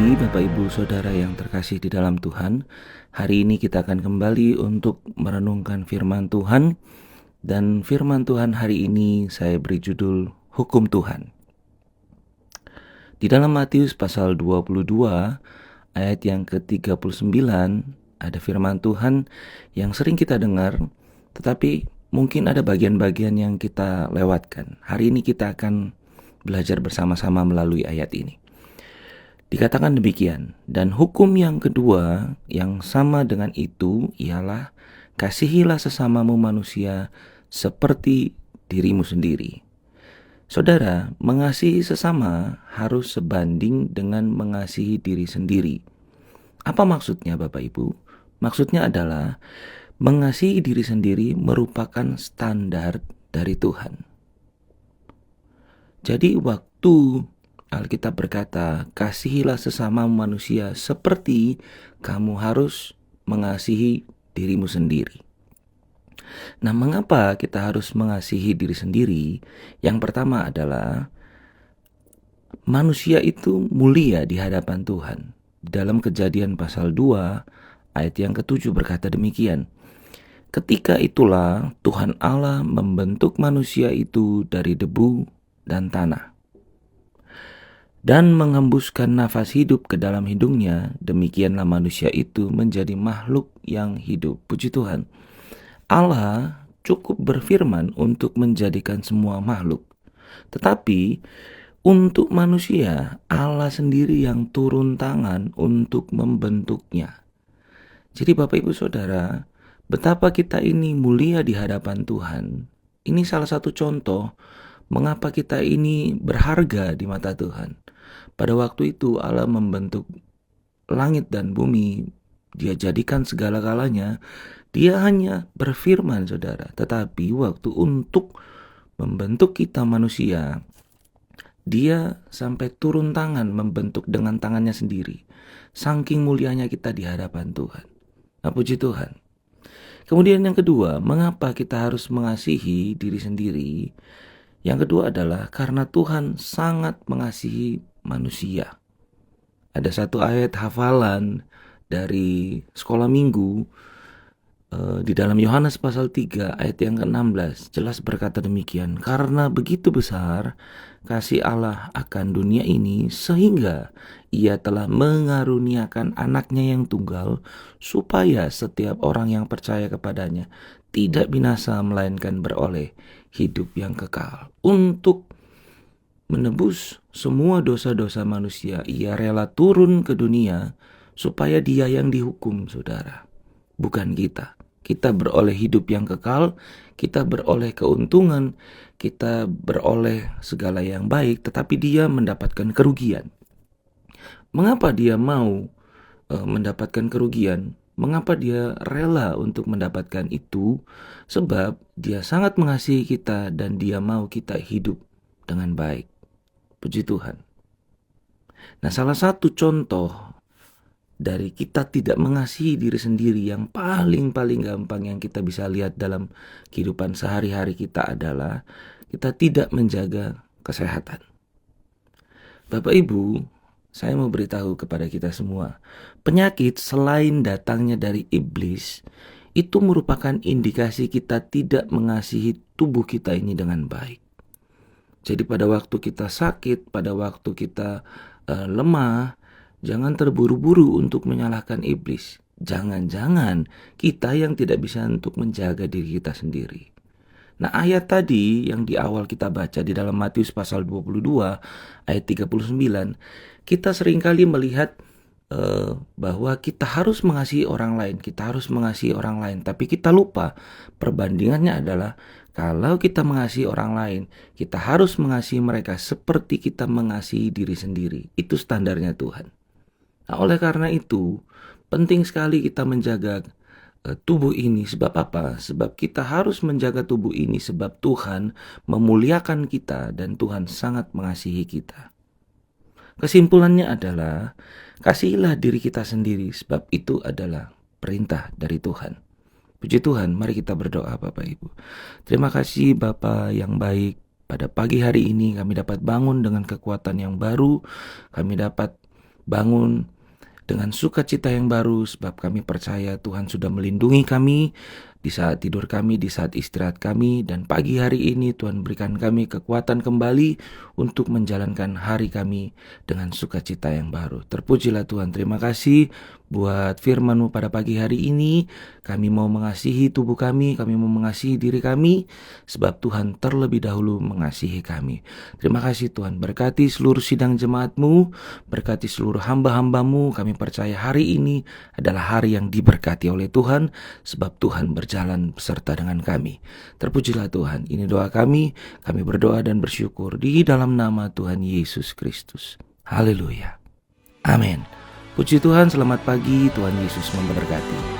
pagi Bapak Ibu Saudara yang terkasih di dalam Tuhan. Hari ini kita akan kembali untuk merenungkan firman Tuhan. Dan firman Tuhan hari ini saya beri judul Hukum Tuhan. Di dalam Matius pasal 22 ayat yang ke-39 ada firman Tuhan yang sering kita dengar, tetapi mungkin ada bagian-bagian yang kita lewatkan. Hari ini kita akan belajar bersama-sama melalui ayat ini. Dikatakan demikian, dan hukum yang kedua yang sama dengan itu ialah kasihilah sesamamu manusia seperti dirimu sendiri. Saudara, mengasihi sesama harus sebanding dengan mengasihi diri sendiri. Apa maksudnya Bapak Ibu? Maksudnya adalah mengasihi diri sendiri merupakan standar dari Tuhan. Jadi waktu Alkitab berkata, kasihilah sesama manusia seperti kamu harus mengasihi dirimu sendiri. Nah, mengapa kita harus mengasihi diri sendiri? Yang pertama adalah manusia itu mulia di hadapan Tuhan. Dalam Kejadian pasal 2 ayat yang ke-7 berkata demikian. Ketika itulah Tuhan Allah membentuk manusia itu dari debu dan tanah, dan menghembuskan nafas hidup ke dalam hidungnya, demikianlah manusia itu menjadi makhluk yang hidup. Puji Tuhan. Allah cukup berfirman untuk menjadikan semua makhluk. Tetapi untuk manusia, Allah sendiri yang turun tangan untuk membentuknya. Jadi Bapak Ibu Saudara, betapa kita ini mulia di hadapan Tuhan. Ini salah satu contoh mengapa kita ini berharga di mata Tuhan. Pada waktu itu Allah membentuk langit dan bumi, Dia jadikan segala-galanya. Dia hanya berfirman saudara, tetapi waktu untuk membentuk kita manusia, Dia sampai turun tangan membentuk dengan tangannya sendiri. Saking mulianya kita di hadapan Tuhan. Nah, puji Tuhan. Kemudian yang kedua, mengapa kita harus mengasihi diri sendiri? Yang kedua adalah karena Tuhan sangat mengasihi manusia. Ada satu ayat hafalan dari sekolah minggu di dalam Yohanes pasal 3 ayat yang ke-16 jelas berkata demikian. Karena begitu besar kasih Allah akan dunia ini sehingga Ia telah mengaruniakan anaknya yang tunggal supaya setiap orang yang percaya kepadanya tidak binasa melainkan beroleh hidup yang kekal. Untuk menebus semua dosa-dosa manusia, Ia rela turun ke dunia supaya Dia yang dihukum, saudara. Bukan kita. Kita beroleh hidup yang kekal, kita beroleh keuntungan, kita beroleh segala yang baik, tetapi Dia mendapatkan kerugian. Mengapa Dia mau mendapatkan kerugian? Mengapa Dia rela untuk mendapatkan itu? Sebab Dia sangat mengasihi kita dan Dia mau kita hidup dengan baik. Puji Tuhan. Nah, salah satu contoh dari kita tidak mengasihi diri sendiri yang paling gampang yang kita bisa lihat dalam kehidupan sehari-hari kita adalah kita tidak menjaga kesehatan. Bapak Ibu, saya mau beritahu kepada kita semua, penyakit selain datangnya dari iblis itu merupakan indikasi kita tidak mengasihi tubuh kita ini dengan baik. Jadi pada waktu kita sakit, pada waktu kita lemah, jangan terburu-buru untuk menyalahkan iblis. Jangan-jangan kita yang tidak bisa untuk menjaga diri kita sendiri. Nah, ayat tadi yang di awal kita baca di dalam Matius pasal 22 ayat 39, kita seringkali melihat bahwa kita harus mengasihi orang lain, tapi kita lupa perbandingannya adalah kalau kita mengasihi orang lain, kita harus mengasihi mereka seperti kita mengasihi diri sendiri. Itu standarnya Tuhan. Nah, oleh karena itu, penting sekali kita menjaga tubuh ini. Sebab apa? Sebab kita harus menjaga tubuh ini sebab Tuhan memuliakan kita dan Tuhan sangat mengasihi kita. Kesimpulannya adalah, kasihilah diri kita sendiri sebab itu adalah perintah dari Tuhan. Puji Tuhan, mari kita berdoa Bapak Ibu. Terima kasih Bapa yang baik. Pada pagi hari ini kami dapat bangun dengan kekuatan yang baru. Kami dapat bangun dengan sukacita yang baru, sebab kami percaya Tuhan sudah melindungi kami di saat tidur kami, di saat istirahat kami, dan pagi hari ini Tuhan berikan kami kekuatan kembali untuk menjalankan hari kami dengan sukacita yang baru. Terpujilah Tuhan. Terima kasih buat firman-Mu pada pagi hari ini. Kami mau mengasihi tubuh kami mau mengasihi diri kami, sebab Tuhan terlebih dahulu mengasihi kami. Terima kasih Tuhan. Berkati seluruh sidang jemaat-Mu, berkati seluruh hamba-hamba-Mu. Kami percaya hari ini adalah hari yang diberkati oleh Tuhan, sebab Tuhan berjalan beserta dengan kami. Terpujilah Tuhan. Ini doa kami berdoa dan bersyukur di dalam nama Tuhan Yesus Kristus. Haleluya. Amin. Puji Tuhan, selamat pagi, Tuhan Yesus memberkati.